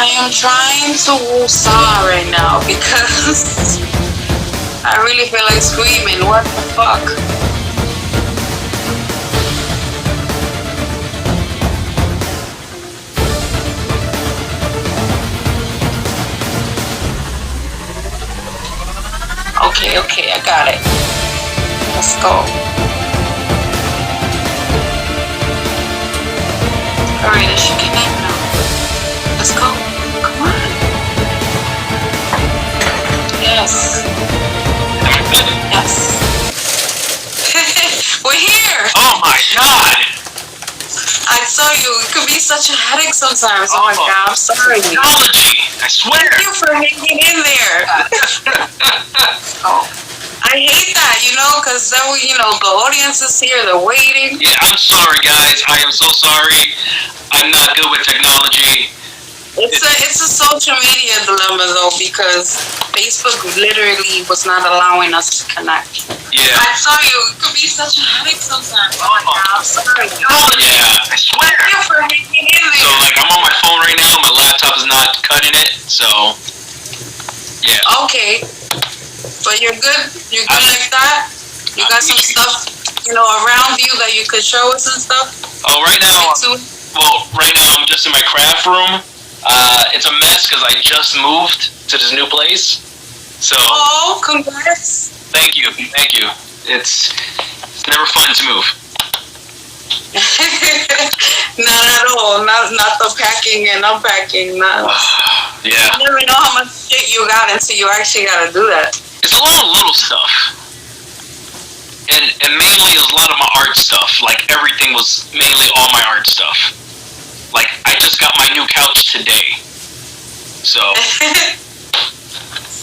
I am trying to woosah right now because I really feel like screaming. What the fuck? Okay, I got it. Let's go. Alright, it should connect now. Let's go. Come on. Yes. Yes. We're here. Oh my god. I saw you. It could be such a headache sometimes. Oh my god, I'm sorry. Technology. I swear. Thank you for hanging in there. Oh. I hate that, because then the audience is here, they're waiting. Yeah, I'm sorry, guys. I am so sorry. I'm not good with technology. It's a social media dilemma, though, because Facebook literally was not allowing us to connect. Yeah. I saw you. It could be such a headache sometimes. Oh my god, I'm sorry. Yeah, I swear. Thank you for hanging in there. So, I'm on my phone right now. My laptop is not cutting it, so, yeah. Okay. But you're good? You're good like that? You got some stuff, around you that you could show us and stuff? Oh, right now I'm just in my craft room. It's a mess because I just moved to this new place. So. Oh, congrats. Thank you. It's never fun to move. Not at all. Not the packing and unpacking. Yeah. You never know how much shit you got until you actually got to do that. It's a lot of little stuff. And mainly it was a lot of my art stuff. Everything was mainly all my art stuff. I just got my new couch today. So.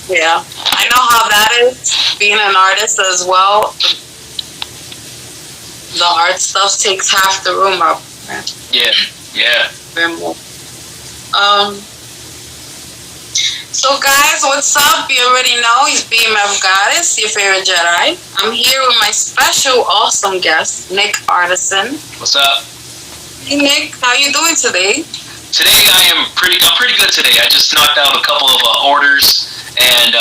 Yeah. I know how that is, being an artist as well. The art stuff takes half the room up. Yeah. So guys, what's up? You already know it's BMF Goddess, your favorite Jedi. I'm here with my special awesome guest, Nick Artisan. What's up? Hey Nick, how you doing today? Today I'm pretty good today. I just knocked out a couple of orders and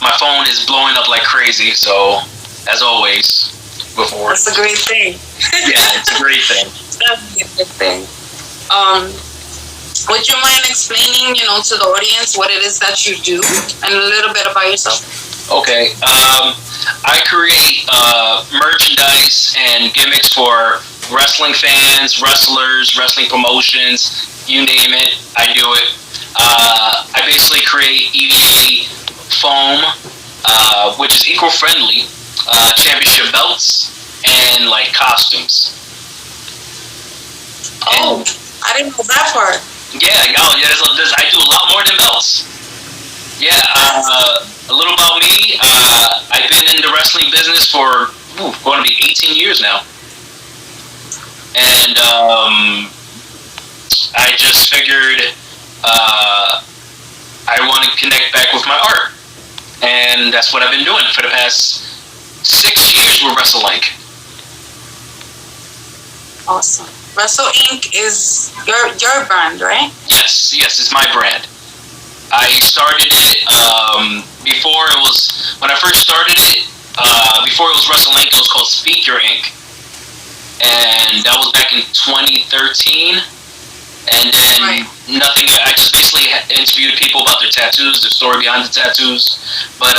my phone is blowing up like crazy, so as always before. That's a great thing. Yeah, it's a great thing. That's a good thing. Would you mind explaining, to the audience what it is that you do and a little bit about yourself? Okay. I create merchandise and gimmicks for wrestling fans, wrestlers, wrestling promotions, you name it, I do it. I basically create EVA foam, which is eco-friendly, championship belts, and costumes. Oh, I didn't know that part. Yeah, I do a lot more than belts. Yeah, a little about me. I've been in the wrestling business for going to be 18 years now. And I just figured I want to connect back with my art. And that's what I've been doing for the past 6 years with Wrestle Inc. Awesome. Wrestle Inc. is your brand, right? Yes, it's my brand. I started it before it was, when I first started it, before it was Wrestle Inc., it was called Speak Your Inc. And that was back in 2013. And then nothing, I just basically interviewed people about their tattoos, their story behind the tattoos. But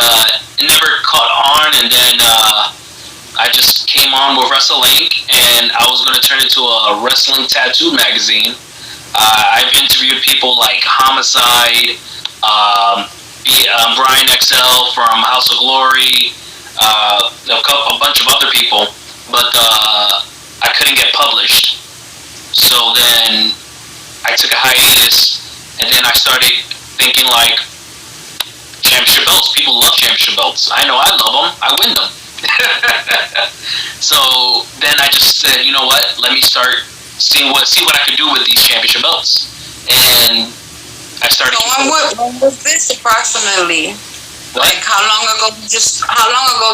it never caught on, and then I just came on with Wrestle Inc., and I was going to turn it into a wrestling tattoo magazine. I've interviewed people like Homicide, Brian XL from House of Glory, a bunch of other people, but I couldn't get published. So then I took a hiatus, and then I started thinking championship belts. People love championship belts. I know I love them. I win them. So then I just said, you know what? Let me start see what I could do with these championship belts, and I started. So when was this approximately? What? How long ago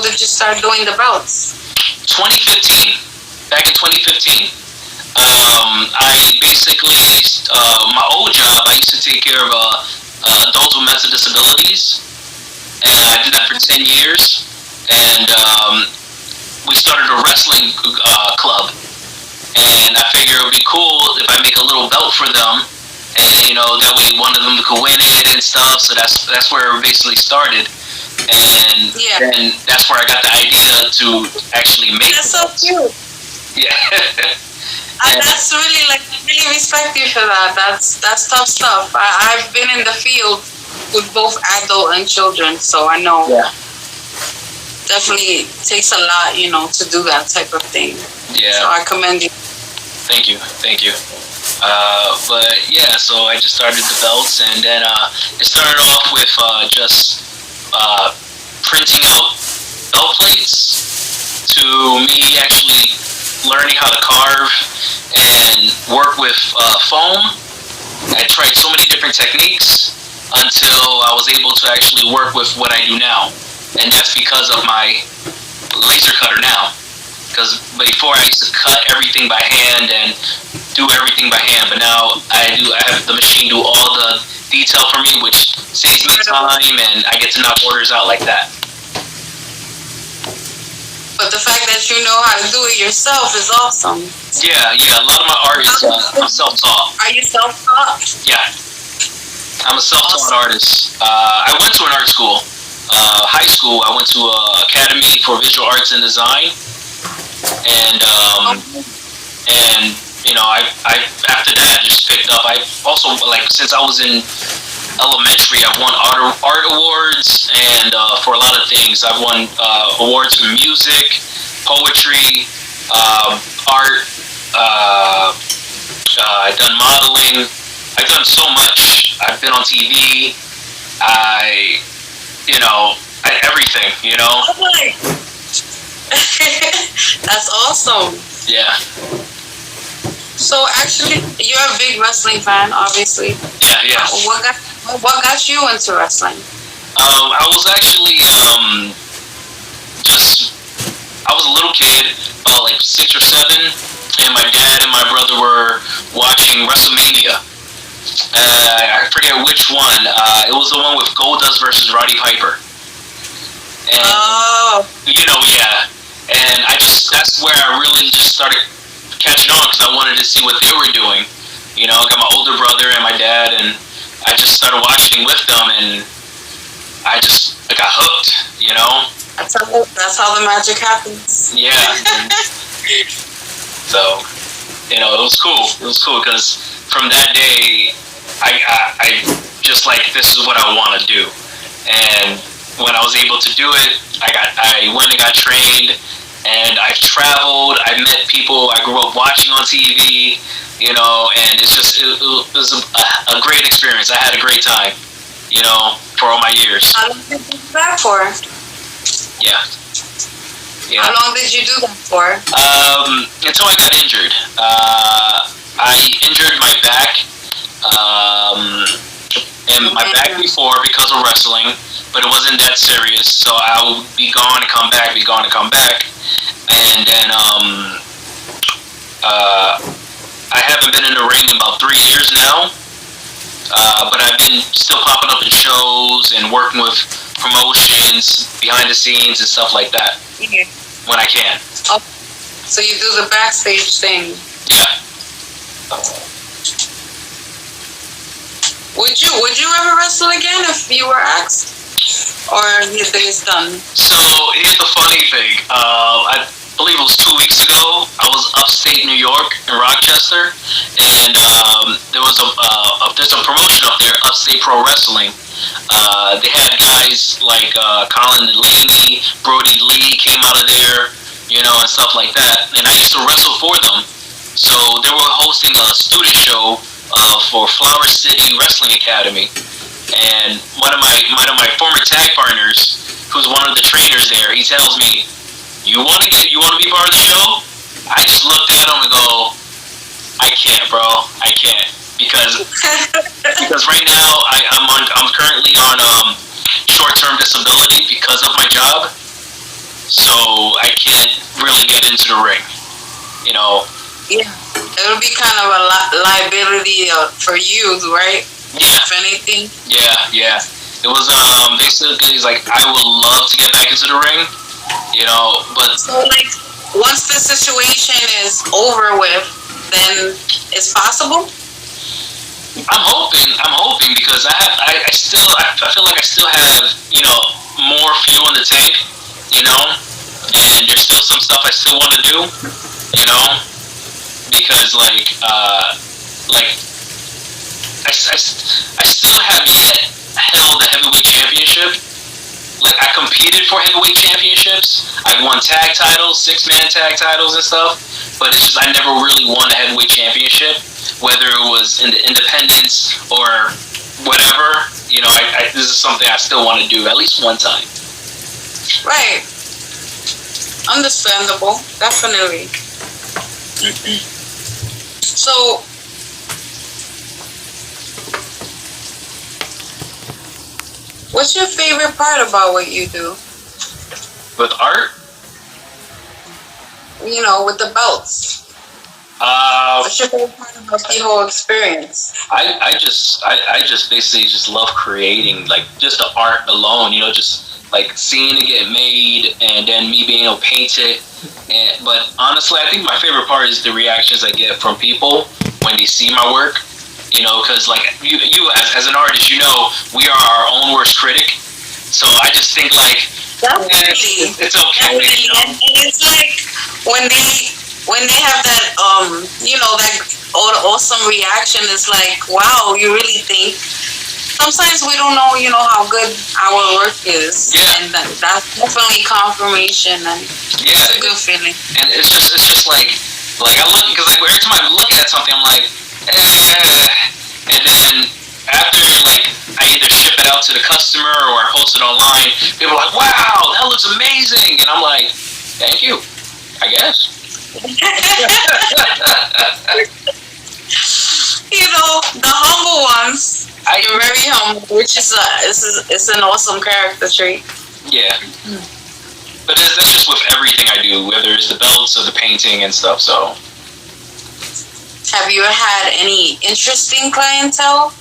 did you start doing the belts? 2015. Back in 2015. I basically, my old job, I used to take care of adults with mental disabilities, and I did that for 10 years. And we started a wrestling club, and I figured it would be cool if I make a little belt for them, and that way one of them could win it and stuff. So that's where it basically started, and Yeah. then that's where I got the idea to actually make. That's so cute. Yeah. And that's really like I really respect you for that. That's tough stuff. I've been in the field with both adult and children, so I know. Yeah. Definitely takes a lot, to do that type of thing. Yeah. So I commend you. Thank you. But yeah, so I just started the belts, and then it started off with just printing out belt plates to me actually learning how to carve and work with foam. I tried so many different techniques until I was able to actually work with what I do now, and that's because of my laser cutter now. Because before I used to cut everything by hand and do everything by hand, but now I have the machine do all the detail for me, which saves me time, and I get to knock orders out like that. But the fact that you know how to do it yourself is awesome. Yeah. A lot of my art is I'm self-taught. Are you self-taught? Yeah, I'm a self-taught artist. I went to an art school. High school, I went to an academy for visual arts and design, and I after that I just picked up. I also since I was in elementary, I've won art awards, and for a lot of things, I've won awards for music, poetry, art. I've done modeling. I've done so much. I've been on TV. Everything. That's awesome. Yeah. So actually, you're a big wrestling fan, obviously. Yeah. What got you into wrestling? I was actually I was a little kid, about like 6 or 7, and my dad and my brother were watching WrestleMania. I forget which one. It was the one with Goldust versus Roddy Piper. And, yeah. And that's where I really just started catching on, because I wanted to see what they were doing. I got my older brother and my dad, and I just started watching with them, and I got hooked, That's how the magic happens. Yeah. So, it was cool. It was cool, because from that day, I just this is what I want to do. And when I was able to do it, I went and got trained, and I've traveled. I met people I grew up watching on TV, and it was a great experience. I had a great time, for all my years. How long did you do that for? Yeah. How long did you do that for? Until I got injured. I injured my back, and my back before because of wrestling, but it wasn't that serious. So I would be gone and come back, and then I haven't been in the ring in about 3 years now. But I've been still popping up in shows and working with promotions, behind the scenes and stuff like that. Yeah. When I can. Oh, so you do the backstage thing. Yeah. Would you ever wrestle again if you were asked? Or your day is done? So here's the funny thing. I believe it was 2 weeks ago. I was upstate New York in Rochester, and there's a promotion up there, Upstate Pro Wrestling. They had guys like Colin Delaney, Brody Lee came out of there, and stuff like that. And I used to wrestle for them. So they were hosting a student show for Flower City Wrestling Academy. And one of my former tag partners, who's one of the trainers there, he tells me, you want to be part of the show? I just looked at him and go, I can't, bro. I can't. Because right now I'm currently on short-term disability because of my job, so I can't really get into the ring. Yeah. It would be kind of a liability for you, right? Yeah. If anything. Yeah. It was basically he's like, I would love to get back into the ring, but so like once the situation is over with, then it's possible. I'm hoping because I feel like I still have more fuel in the tank, and there's still some stuff I still want to do, because I still have yet held the heavyweight championship. Like I competed for heavyweight championships. I've won tag titles, 6-man tag titles and stuff, but it's just I never really won a heavyweight championship, whether it was in the independents or whatever. This is something I still want to do at least one time. Right. Understandable. Definitely. So, what's your favorite part about what you do? With art? With the belts. What's your favorite part about the whole experience? I just basically just love creating, like, just the art alone, just like seeing it get made and then me being able to paint it. But honestly, I think my favorite part is the reactions I get from people when they see my work. Because like you as an artist, we are our own worst critic. So I just think like it's okay. And it's like when they have that that awesome reaction, it's like, wow, you really think. Sometimes we don't know, how good our work is, and that's definitely confirmation, and it's a good feeling. And it's just like I look, because like every time I look at something, I'm like, and then after like I either ship it out to the customer or I post it online, people are like, wow, that looks amazing, and I'm like, thank you, I guess. The humble ones. You're very humble, which is it's an awesome character trait. Yeah. But that's just with everything I do, whether it's the belts or the painting and stuff. So. Have you had any interesting clientele?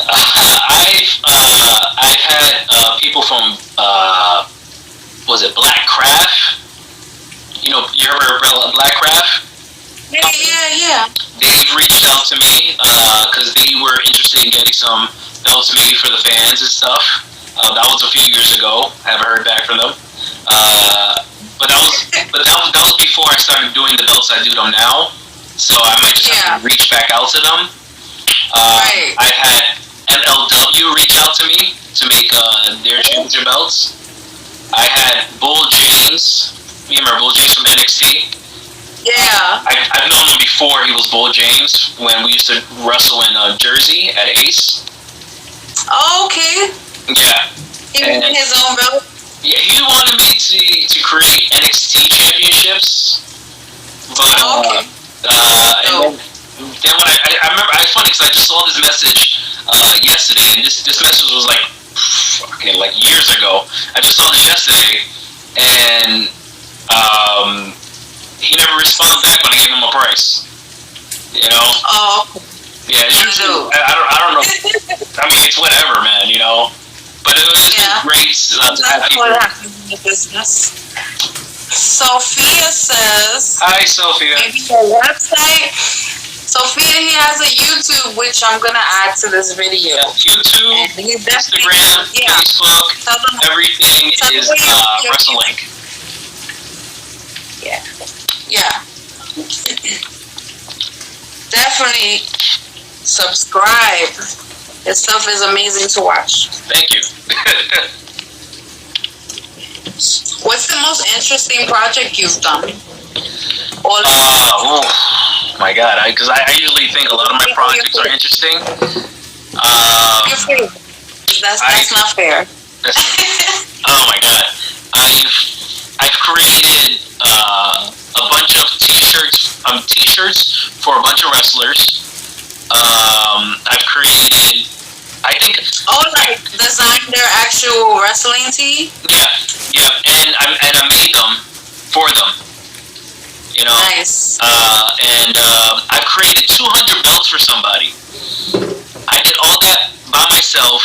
I've had people from was it Black Craft? You ever heard of Black Craft? Yeah. They've reached out to me because they were interested in getting some belts made for the fans and stuff. That was a few years ago. I haven't heard back from them. But that was before I started doing the belts I do them now. So I might just have to reach back out to them. Right. I had MLW reach out to me to make their championship belts. I had Bull James. You remember Bull James from NXT? Yeah. I've known him before he was Bull James when we used to wrestle in Jersey at Ace. Oh, okay. Yeah. He made his own belt? Yeah, he wanted me to create NXT championships. But, okay. And then when I remember, it's funny because I just saw this message yesterday, and this message was like, fucking like years ago. I just saw this yesterday, and he never responded back when I gave him a price. Oh. Yeah, it's usually, I don't know. I mean, it's whatever, man, But it was just great to have people. What happens in the business. Sophia says... Hi, Sophia. Maybe her website. Sophia, he has a YouTube, which I'm going to add to this video. YouTube, Instagram, Facebook, everything is WrestleLink. Yeah. Definitely subscribe. His stuff is amazing to watch. Thank you. What's the most interesting project you've done? Oh my God! Because I usually think a lot of my projects are interesting. That's not fair. Oh my God! I've created a bunch of t-shirts for a bunch of wrestlers. I've created, I think. Oh, like design their actual wrestling tee? Yeah, and I made them for them. Nice. I created 200 belts for somebody. I did all that by myself,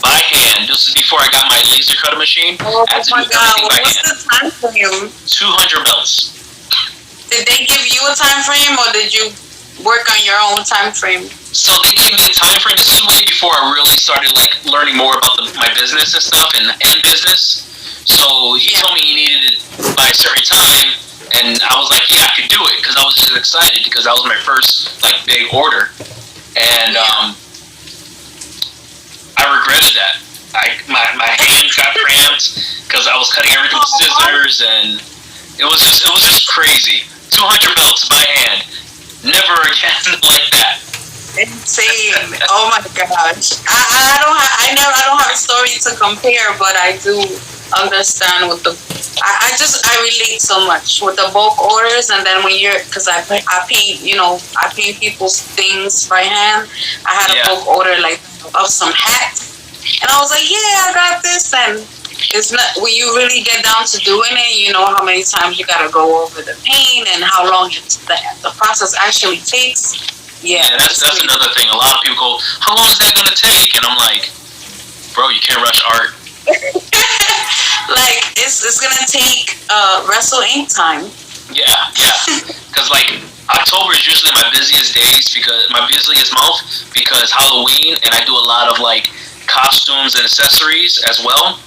by hand. This is before I got my laser cutter machine. Oh I had to my do God! everything by What's hand. the time frame? 200 belts. Did they give you a time frame, or did you work on your own time frame? So they gave me a time frame. This is way before I really started like learning more about my business and stuff and business. So he told me he needed it by a certain time, and I was like, yeah, I could do it because I was just excited because that was my first like big order, and I regretted that. My hands got cramped because I was cutting everything with scissors, and it was just crazy. 200 belts by hand. Never again like that. Insane! Oh my gosh! I don't have a story to compare, but I do understand with the. I relate so much with the bulk orders, and then when because I paint people's things by hand. I had a bulk order like of some hats, and I was like, yeah, I got this, and it's not when you really get down to doing it. You know how many times you gotta go over the paint and how long the process actually takes. Yeah, that's another thing. A lot of people go, how long is that going to take? And I'm like, bro, you can't rush art. Like, it's going to take Wrestle Ink time. Yeah. Because, like, October is usually my busiest days, my busiest month, because Halloween, and I do a lot of, like, costumes and accessories as well.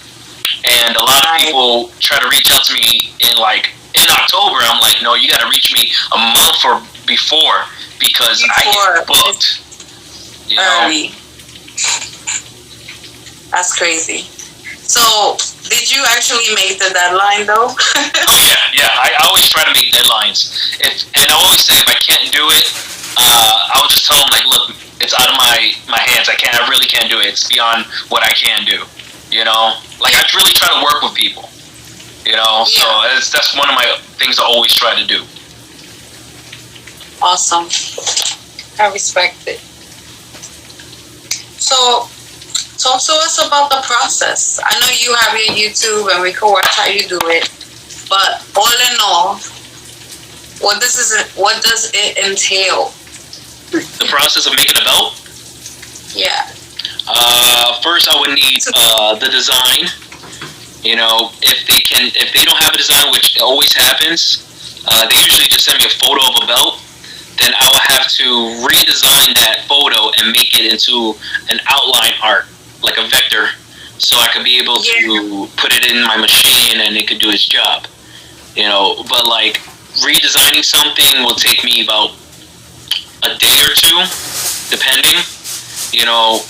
And a lot of people try to reach out to me in October. I'm like, no, you got to reach me a month or before. Because I get booked. You know? Early. That's crazy. So, did you actually make the deadline though? Oh yeah. I always try to make deadlines. And I always say if I can't do it, I'll just tell them like, look, it's out of my hands. I really can't do it. It's beyond what I can do. You know, like I really try to work with people. You know, so that's one of my things I always try to do. Awesome. I respect it. So, talk to us about the process. I know you have your YouTube and we can watch how you do it, but all in all, what does it entail? The process of making a belt? Yeah. First, I would need the design. You know, if they don't have a design, which always happens, they usually just send me a photo of a belt. Then I would have to redesign that photo and make it into an outline art, like a vector, so I could be able to put it in my machine and it could do its job. You know, but like redesigning something will take me about a day or two, depending. You know,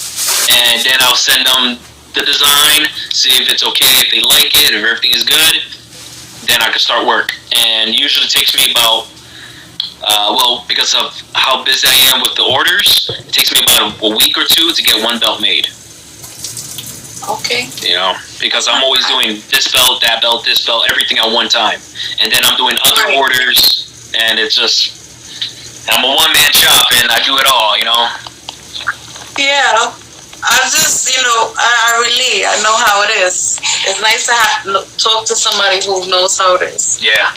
and then I'll send them the design, see if it's okay, if they like it, if everything is good. Then I can start work, and usually it takes me about. Because of how busy I am with the orders, it takes me about a week or two to get one belt made. Okay. You know, because I'm always doing this belt, that belt, this belt, everything at one time. And then I'm doing other orders, and it's just, I'm a one-man shop, and I do it all, you know? Yeah. I relate. I know how it is. It's nice to talk to somebody who knows how it is. Yeah.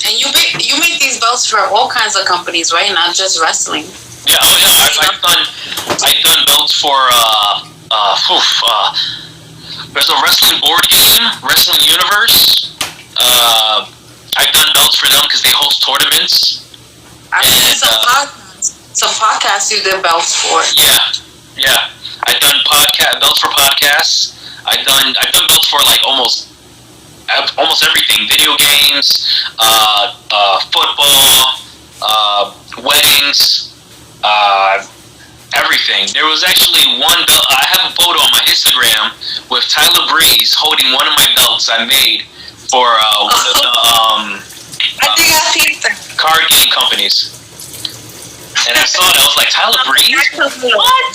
And you make these belts for all kinds of companies, right? Not just wrestling. Yeah, I've done belts for there's a wrestling board game, Wrestling Universe. I've done belts for them because they host tournaments. I've seen some podcasts you did belts for. Yeah. I've done belts for podcasts. I've done belts for like almost everything: video games, football, weddings, everything. There was actually one belt. I have a photo on my Instagram with Tyler Breeze holding one of my belts I made for one of the I think I peeped them. card game companies. And I saw it. I was like, Tyler Breeze? What?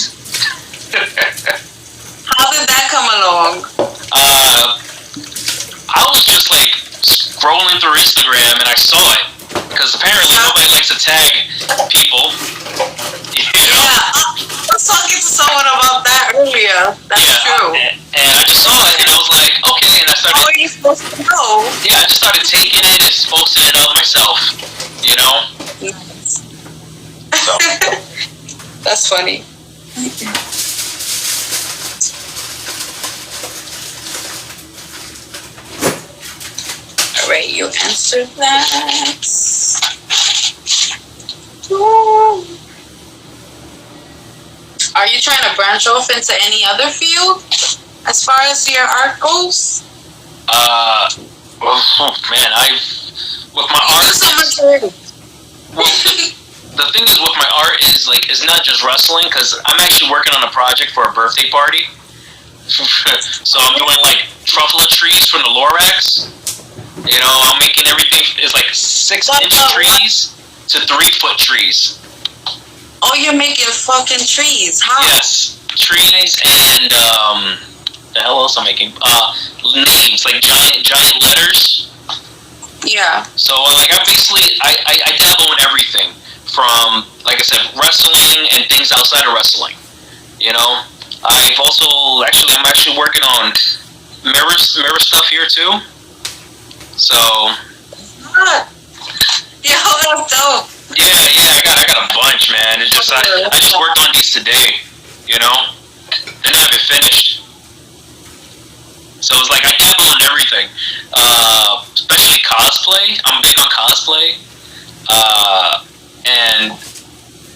How did that come along? I was just like scrolling through Instagram and I saw it because apparently nobody likes to tag people. You know? Yeah, I was talking to someone about that earlier. That's true. And I just saw it and I was like, started taking it and posting it up myself. You know. So. That's funny. All right, you answered that. Are you trying to branch off into any other field as far as your art goes? Oh man, with my art. The thing is with my art is like it's not just wrestling, because I'm actually working on a project for a birthday party. So I'm doing like truffle trees from the Lorax. You know, I'm making everything is like 6-inch trees to 3-foot trees. Oh, you're making fucking trees? How? Yes, trees and the hell else I'm making? Names, like giant letters. Yeah. So like I dabble in everything from, like I said, wrestling and things outside of wrestling. You know, I'm actually working on mirror stuff here too. So. Yo, that's dope. Yeah, I got a bunch, man. It's just I just worked on these today, you know? They're not even finished. So it's like I dabble in everything. Especially cosplay. I'm big on cosplay. And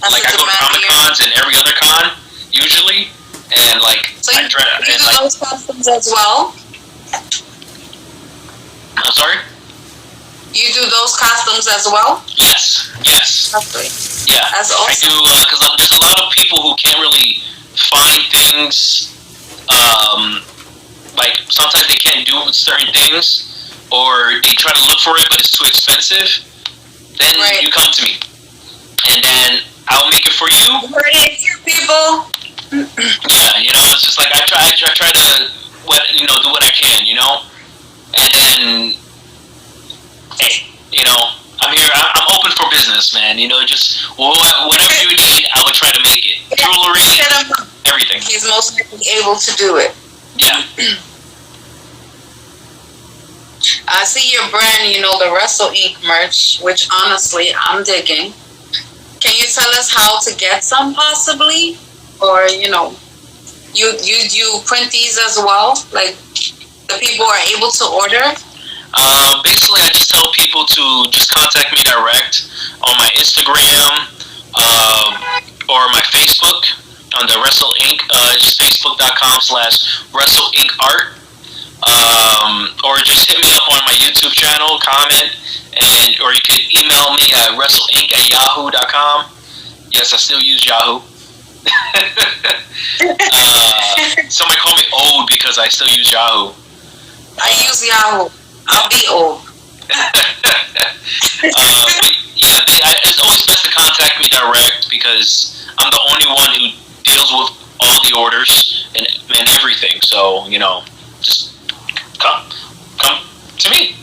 like I go to Comic Cons and every other con, usually. And like so you do those costumes as well? I'm sorry? You do those costumes as well? Yes. Okay. Yeah. That's awesome. I do, because there's a lot of people who can't really find things, like sometimes they can't do certain things, or they try to look for it but it's too expensive. Then you come to me, and then I'll make it for you. You heard it here, people. Yeah, you know, it's just like I try to do what I can, you know, and then. Hey, you know, I'm here. I'm open for business, man. You know, just whatever you need, I would try to make it. Jewelry, everything. He's most likely able to do it. Yeah. I see your brand, you know, the Wrestle Inc. merch, which honestly I'm digging. Can you tell us how to get some, possibly, or you know, you print these as well? Like the people are able to order. Basically, I just tell people to just contact me direct on my Instagram or my Facebook on the Wrestle Inc. It's facebook.com/Wrestle Inc. Art. Or just hit me up on my YouTube channel, comment, or you can email me at wrestleinc@yahoo.com. Yes, I still use Yahoo. Somebody call me old because I still use Yahoo. I use Yahoo. I'll be old. It's always best to contact me direct because I'm the only one who deals with all the orders and everything. So, you know, just come to me.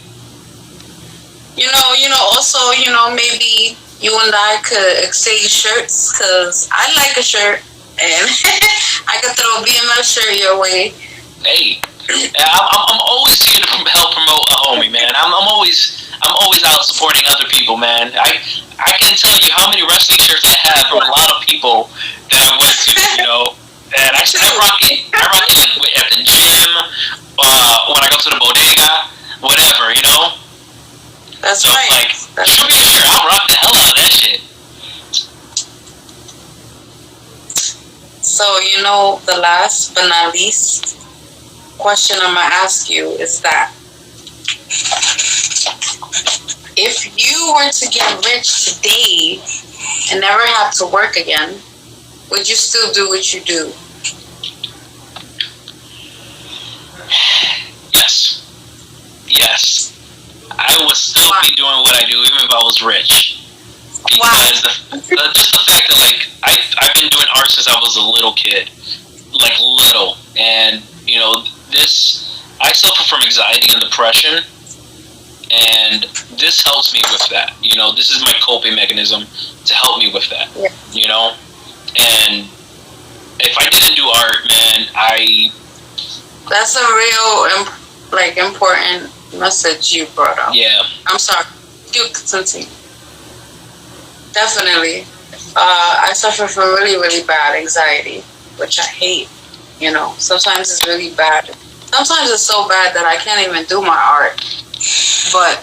You know, also, you know, maybe you and I could exchange shirts, because I like a shirt and I could throw a BMF shirt your way. Hey. I'm always here to help promote a homie, man. I'm always out supporting other people, man. I can tell you how many wrestling shirts I have from a lot of people that I went to, you know. And I rock it at the gym, when I go to the bodega, whatever, you know. That's so right. Like, show me a shirt, I'll rock the hell out of that shit. So, you know, the last but not least question I'm gonna ask you is that if you were to get rich today and never have to work again, would you still do what you do? Yes. I would still be doing what I do even if I was rich. Because just the fact that like I've been doing art since I was a little kid, like little, and you know I suffer from anxiety and depression, and this helps me with that. You know, this is my coping mechanism to help me with that. Yeah. You know, and if I didn't do art, man, that's a real important message you brought up. Yeah. I'm sorry. You continue. Definitely. I suffer from really, really bad anxiety, which I hate. Sometimes it's really bad. Sometimes it's so bad that I can't even do my art. But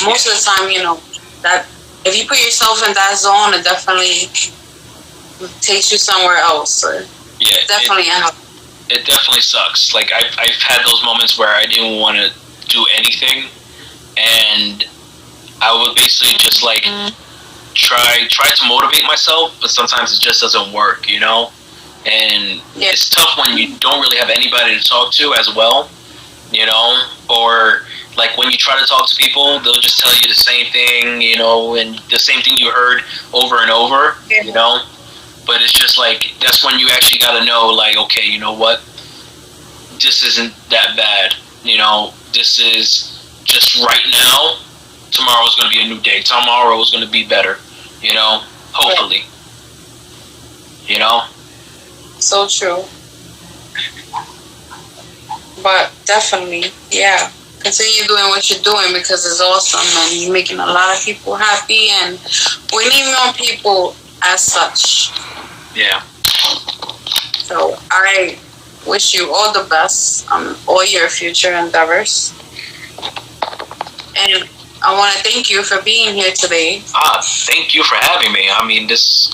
most of the time, that if you put yourself in that zone, it definitely takes you somewhere else. Yeah. Definitely. It definitely sucks. Like I've had those moments where I didn't want to do anything, and I would basically just like try to motivate myself, but sometimes it just doesn't work, And it's tough when you don't really have anybody to talk to as well, or like when you try to talk to people, they'll just tell you the same thing, and the same thing you heard over and over, But it's just like, that's when you actually got to know, like, okay, you know what? This isn't that bad, This is just right now. Tomorrow's going to be a new day. Tomorrow is going to be better, Hopefully, So true. But definitely, yeah. Continue doing what you're doing because it's awesome and you're making a lot of people happy, and we need more people as such. Yeah. So I wish you all the best on all your future endeavors. And I want to thank you for being here today. Thank you for having me. I mean, it's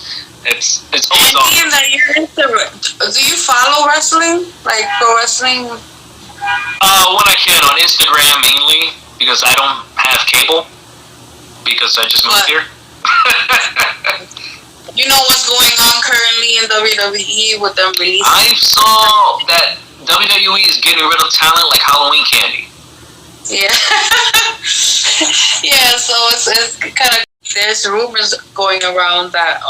always awesome. That you're into it. Do you follow wrestling? Like pro wrestling? When I can, on Instagram mainly, because I don't have cable, because I just moved here. You know what's going on currently in WWE with them releasing? I saw that WWE is getting rid of talent like Halloween candy. Yeah. Yeah, so it's kind of, there's rumors going around that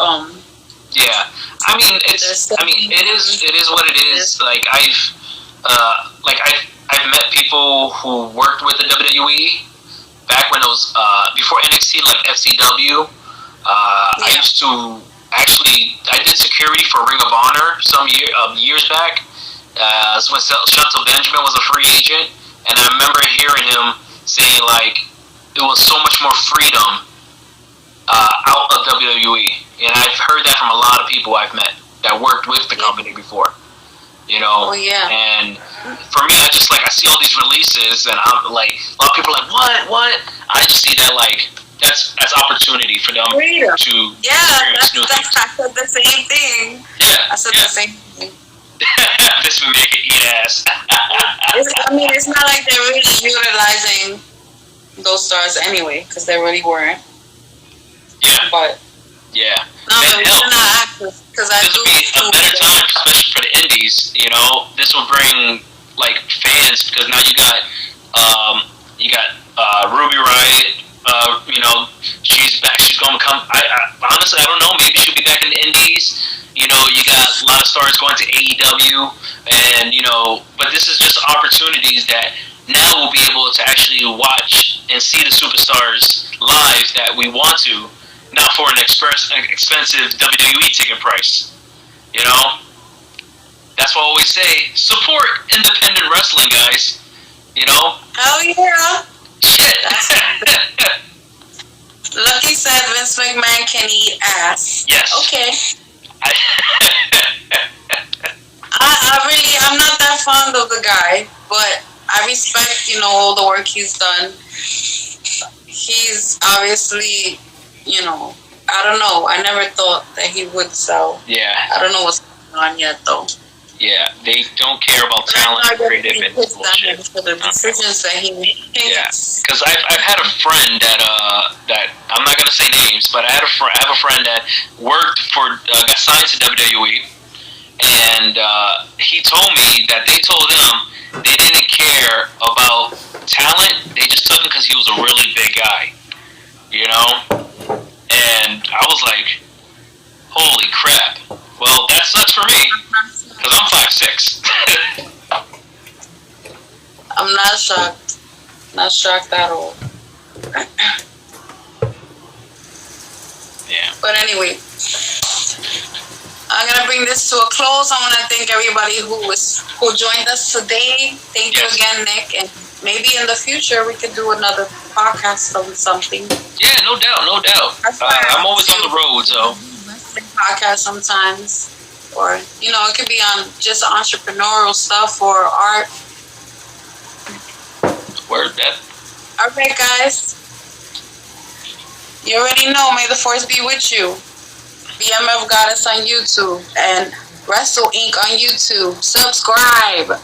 yeah, I mean it is what it is. Like I've met people who worked with the WWE back when it was before NXT, like FCW. I used to I did security for Ring of Honor some years back. When Shelton Benjamin was a free agent, and I remember hearing him saying like it was so much more freedom out of WWE, and I've heard that from a lot of people I've met that worked with the company before. Oh, yeah. And for me, I see all these releases, and I'm like, a lot of people are like, what? I just see that like that's opportunity for them to experience new things. I said the same thing. Yeah, I said the same thing. This would make it eat ass. It's not like they're really utilizing those stars anyway, because they really weren't. Yeah. But yeah. No, but we're not actors, because I do. This would be a better time, especially for the indies. This will bring like fans, because now you got Ruby Riott. She's back. She's going to come. I honestly, I don't know. Maybe she'll be back in the indies. You got a lot of stars going to AEW, and but this is just opportunities that now we'll be able to actually watch and see the superstars live that we want to, not for an expensive WWE ticket price. That's why I always say, support independent wrestling, guys. Hell yeah. Shit. Lucky said Vince McMahon can eat ass. Yes. Okay. I'm not that fond of the guy, but I respect, all the work he's done. He's obviously, I don't know. I never thought that he would sell. Yeah. I don't know what's going on yet, though. Yeah, they don't care about talent and creative and bullshit. For the decisions that he makes. Yeah, because I've had a friend that I'm not gonna say names, but I have a friend that worked for got signed to WWE, and he told me that they told him they didn't care about talent. They just took him because he was a really big guy, And I was like, holy crap. Well, that sucks for me. Because I'm 5'6". I'm not shocked. Not shocked at all. Yeah. But anyway, I'm gonna bring this to a close. I want to thank everybody who joined us today. Thank you again, Nick, and maybe in the future we could do another podcast on something. Yeah, no doubt, no doubt. I'm always on the road, so podcast sometimes, or it could be on just entrepreneurial stuff or art. Word that. All right, guys. You already know. May the force be with you. BMF Goddess on YouTube and Wrestle Inc. on YouTube. Subscribe.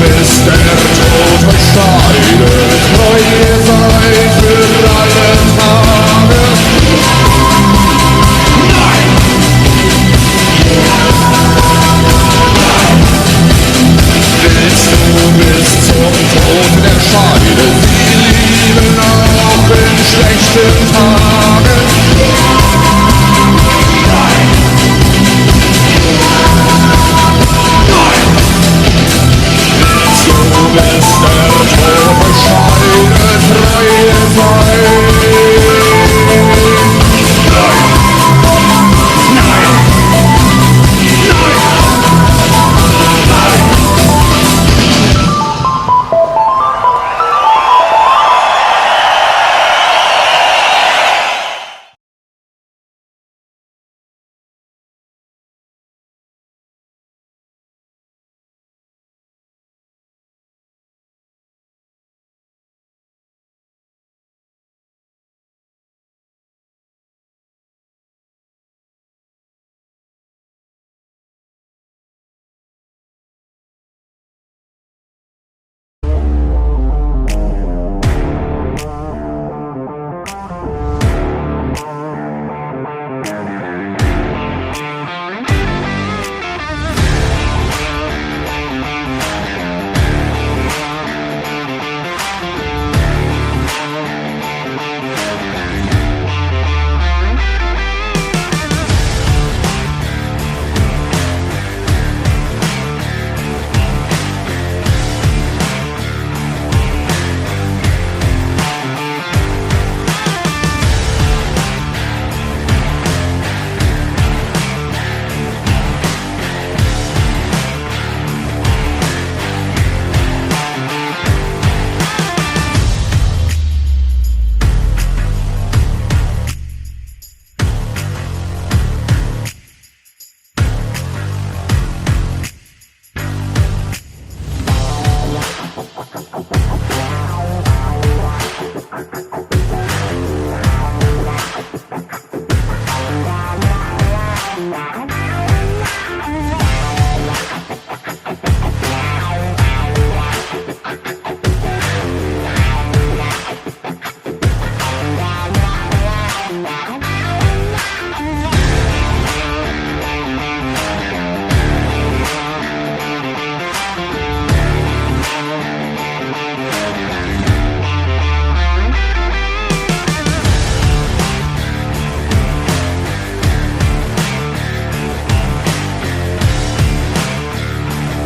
Bis der Tod euch scheidet, treu ihr seid für